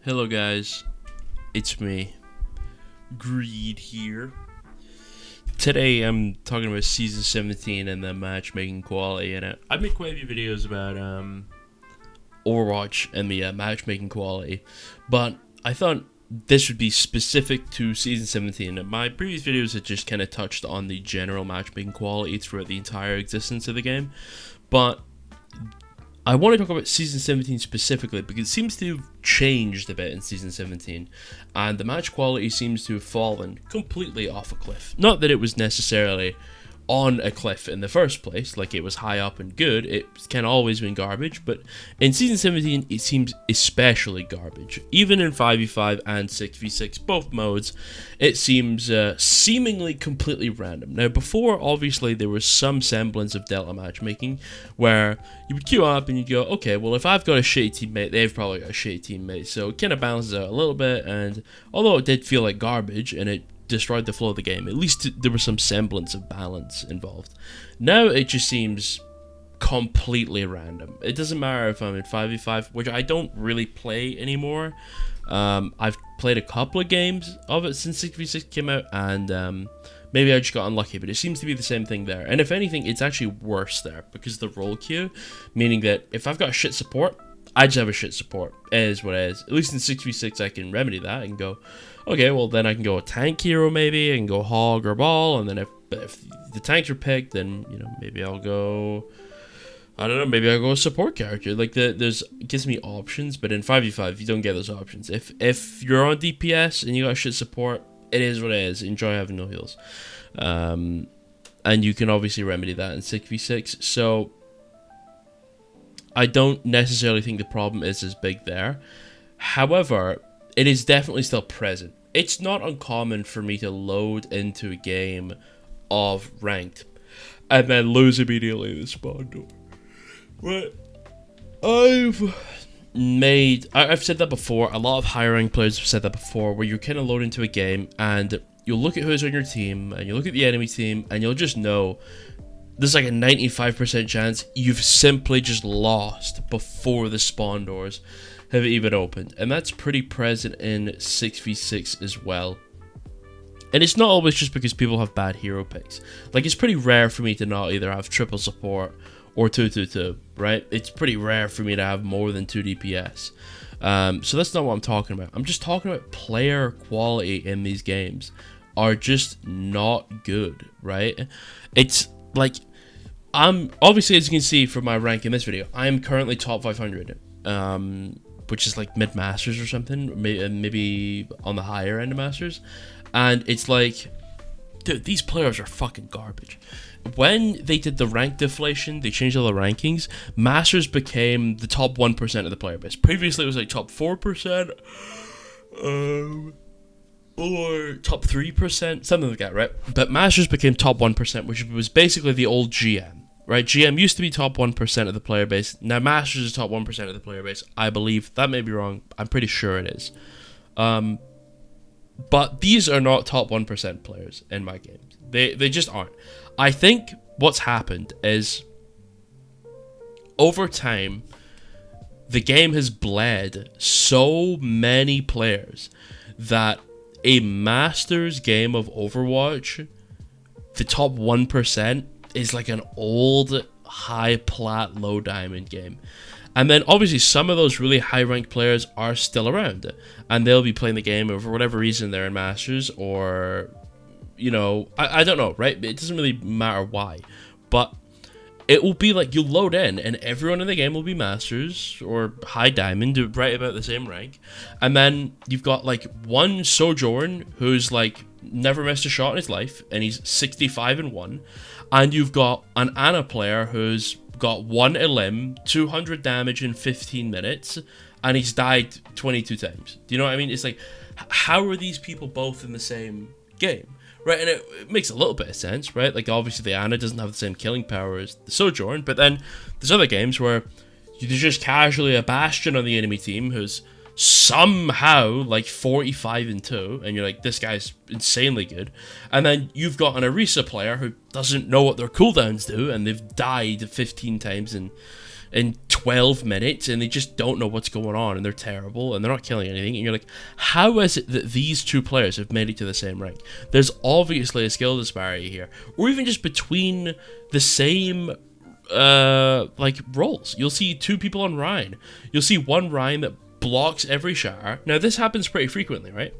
Hello guys, it's me, Greed here. Today I'm talking about Season 17 and the matchmaking quality in it. I've made quite a few videos about Overwatch and the matchmaking quality, but I thought this would be specific to Season 17. My previous videos had just kind of touched on the general matchmaking quality throughout the entire existence of the game, but I want to talk about Season 17 specifically because it seems to have changed a bit in Season 17, and the match quality seems to have fallen completely off a cliff. Not that it was necessarily on a cliff in the first place, like it was high up and good, it's kind of always been garbage, but in Season 17 it seems especially garbage. Even in 5v5 and 6v6, both modes, it seems seemingly completely random. Now before, obviously, there was some semblance of Delta matchmaking, where you would queue up and you'd go, okay, well if I've got a shitty teammate, they've probably got a shitty teammate, so it kind of balances out a little bit, and although it did feel like garbage, and it destroyed the flow of the game, at least there was some semblance of balance involved. Now it just seems completely random. It doesn't matter if I'm in 5v5, which I don't really play anymore. I've played a couple of games of it since 6v6 came out, and maybe I just got unlucky, but it seems to be the same thing there. And if anything, it's actually worse there, because the role queue, meaning that if I've got a shit support, I just have a shit support. It is what it is. At least in 6v6 I can remedy that and go, okay, well then I can go a tank hero maybe, and go hog or ball, and then if the tanks are picked, then, you know, maybe I'll go, I don't know, maybe I'll go a support character. Like, it gives me options, but in 5v5 you don't get those options. If you're on DPS and you got shit support, it is what it is. Enjoy having no heals. And you can obviously remedy that in 6v6, so I don't necessarily think the problem is as big there. However, it is definitely still present. It's not uncommon for me to load into a game of ranked and then lose immediately in the spawn door. Right. I've said that before. A lot of higher ranked players have said that before, where you kind of load into a game and you'll look at who's on your team and you look at the enemy team and you'll just know there's like a 95% chance you've simply just lost before the spawn doors have even opened. And that's pretty present in 6v6 as well. And it's not always just because people have bad hero picks. Like, it's pretty rare for me to not either have triple support or 2-2-2, right? It's pretty rare for me to have more than 2 DPS. So that's not what I'm talking about. I'm just talking about player quality in these games are just not good, right? It's like, obviously, as you can see from my rank in this video, I am currently top 500, which is like mid-masters or something, maybe on the higher end of masters, and it's like, dude, these players are fucking garbage. When they did the rank deflation, they changed all the rankings, masters became the top 1% of the player base. Previously, it was like top 4%, or top 3%, something like that, right? But masters became top 1%, which was basically the old GM. Right, GM used to be top 1% of the player base. Now Masters is top 1% of the player base, I believe. That may be wrong. I'm pretty sure it is. But these are not top 1% players in my games. They just aren't. I think what's happened is, over time, the game has bled so many players that a Masters game of Overwatch, the top 1%, is like an old high plat low diamond game. And then obviously some of those really high ranked players are still around, and they'll be playing the game, or for whatever reason they're in Masters, or, you know, I don't know, right? It doesn't really matter why, but it will be like, you'll load in and everyone in the game will be Masters or high diamond, right about the same rank, and then you've got like one Sojourn who's like never missed a shot in his life and he's 65-1, and you've got an Ana player who's got 1 elim, 200 damage in 15 minutes, and he's died 22 times. Do you know what I mean? It's like, how are these people both in the same game? Right, and it makes a little bit of sense, right? Like, obviously the Ana doesn't have the same killing power as the Sojourn, but then there's other games where there's just casually a Bastion on the enemy team who's somehow like 45-2, and you're like, this guy's insanely good. And then you've got an Orisa player who doesn't know what their cooldowns do, and they've died 15 times in in 12 minutes, and they just don't know what's going on, and they're terrible, and they're not killing anything, and you're like, how is it that these two players have made it to the same rank? There's obviously a skill disparity here, or even just between the same roles. You'll see two people on Ryan. You'll see one Ryan that blocks every shatter. Now this happens pretty frequently, right?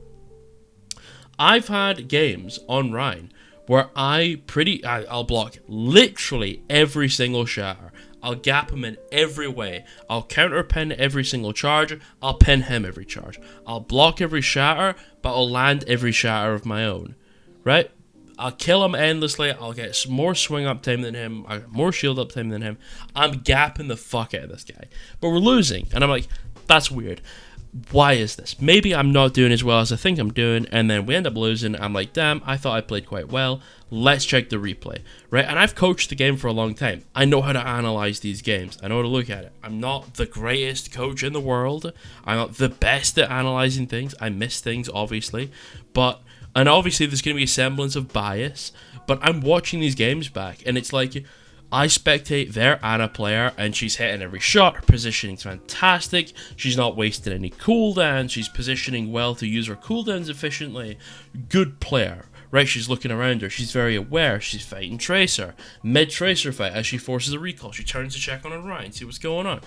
I've had games on Ryan where I'll block literally every single shatter. I'll gap him in every way. I'll counter pin every single charge. I'll pin him every charge. I'll block every shatter, but I'll land every shatter of my own, right? I'll kill him endlessly. I'll get more swing up time than him. I get more shield up time than him. I'm gapping the fuck out of this guy. But we're losing. And I'm like, that's weird. Why is this? Maybe I'm not doing as well as I think I'm doing, and then we end up losing. I'm like, damn, I thought I played quite well. Let's check the replay, right? And I've coached the game for a long time. I know how to analyze these games. I know how to look at it. I'm not the greatest coach in the world. I'm not the best at analyzing things. I miss things, obviously. And obviously there's going to be a semblance of bias, but I'm watching these games back, and it's like, I spectate their Ana player, and she's hitting every shot. Her positioning's fantastic. She's not wasting any cooldowns. She's positioning well to use her cooldowns efficiently. Good player, right? She's looking around her. She's very aware. She's fighting Tracer. Mid-Tracer fight, as she forces a recall, she turns to check on her Ryan, see what's going on.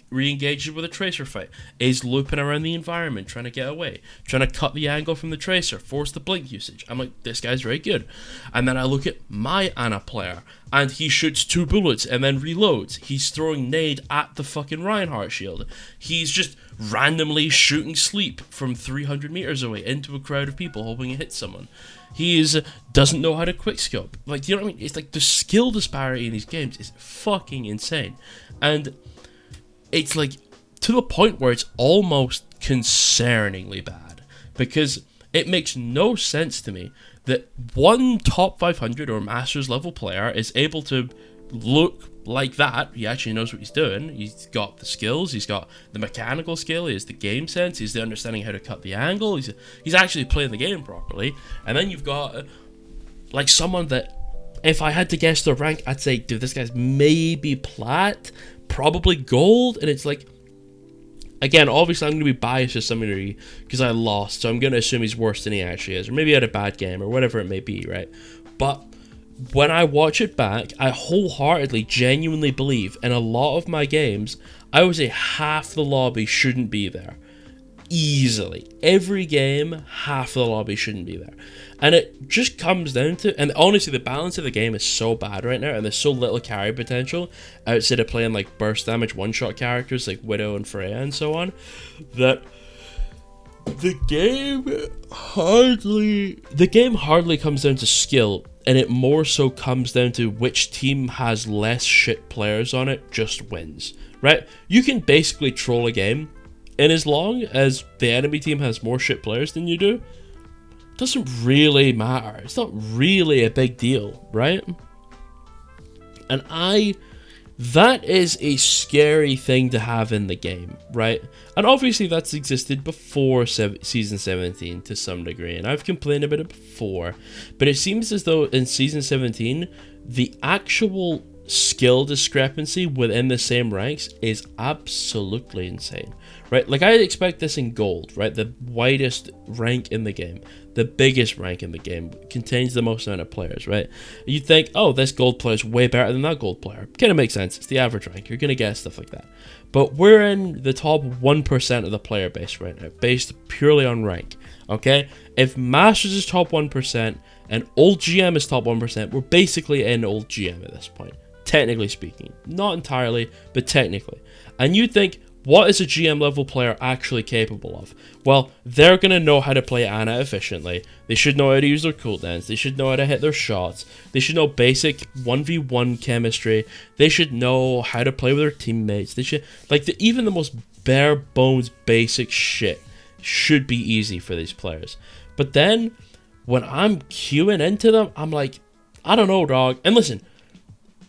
Re-engages with a Tracer fight. Is looping around the environment, trying to get away. Trying to cut the angle from the Tracer. Force the blink usage. I'm like, this guy's very good. And then I look at my Ana player, and he shoots 2 bullets and then reloads. He's throwing nade at the fucking Reinhardt shield. He's just randomly shooting sleep from 300 meters away into a crowd of people hoping it hits someone. He doesn't know how to quickscope. Like, you know what I mean? It's like the skill disparity in these games is fucking insane. And it's like to the point where it's almost concerningly bad, because it makes no sense to me that one top 500 or Masters level player is able to look like that. He actually knows what he's doing. He's got the skills. He's got the mechanical skill. He has the game sense. He's the understanding how to cut the angle. He's actually playing the game properly. And then you've got like someone that, if I had to guess their rank, I'd say, dude, this guy's maybe plat, probably gold. And it's like, again, obviously I'm going to be biased to some degree because I lost, so I'm going to assume he's worse than he actually is, or maybe he had a bad game, or whatever it may be, right? But when I watch it back, I wholeheartedly, genuinely believe in a lot of my games, I would say half the lobby shouldn't be there. Easily. Every game, half the lobby shouldn't be there. And it just comes down to, and honestly, the balance of the game is so bad right now, and there's so little carry potential outside of playing like burst damage one-shot characters like Widow and Freya and so on, that the game hardly comes down to skill, and it more so comes down to which team has less shit players on it just wins, right? You can basically troll a game, and as long as the enemy team has more shit players than you do, it doesn't really matter. It's not really a big deal, right? And that is a scary thing to have in the game, right? And obviously that's existed before Season 17 to some degree, and I've complained about it before, but it seems as though in Season 17, the actual skill discrepancy within the same ranks is absolutely insane, right? Like, I'd expect this in gold, right? The widest rank in the game, the biggest rank in the game, contains the most amount of players, right? You'd think, oh, this gold player is way better than that gold player. Kind of makes sense. It's the average rank. You're going to get stuff like that. But we're in the top 1% of the player base right now, based purely on rank, okay? If Masters is top 1% and Old GM is top 1%, we're basically in Old GM at this point. Technically speaking. Not entirely, but technically. And you'd think, what is a GM level player actually capable of? Well, they're going to know how to play Ana efficiently. They should know how to use their cooldowns. They should know how to hit their shots. They should know basic 1v1 chemistry. They should know how to play with their teammates. They should, like, even the most bare bones basic shit should be easy for these players. But then, when I'm queuing into them, I'm like, I don't know, dog. And listen,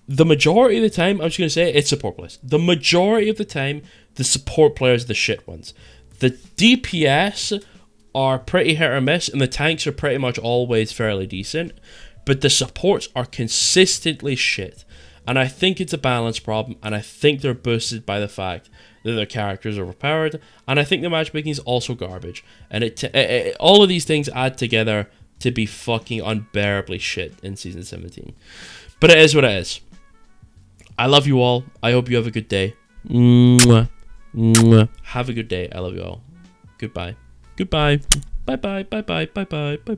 the majority of the time, I'm just going to say it's support players. The majority of the time, the support players are the shit ones. The DPS are pretty hit or miss, and the tanks are pretty much always fairly decent, but the supports are consistently shit. And I think it's a balance problem, and I think they're boosted by the fact that their characters are overpowered, and I think the matchmaking is also garbage. And all of these things add together to be fucking unbearably shit in Season 17. But it is what it is. I love you all. I hope you have a good day. Mwah. Mwah. Have a good day. I love you all. Goodbye. Goodbye. Bye bye. Bye bye. Bye bye. Bye.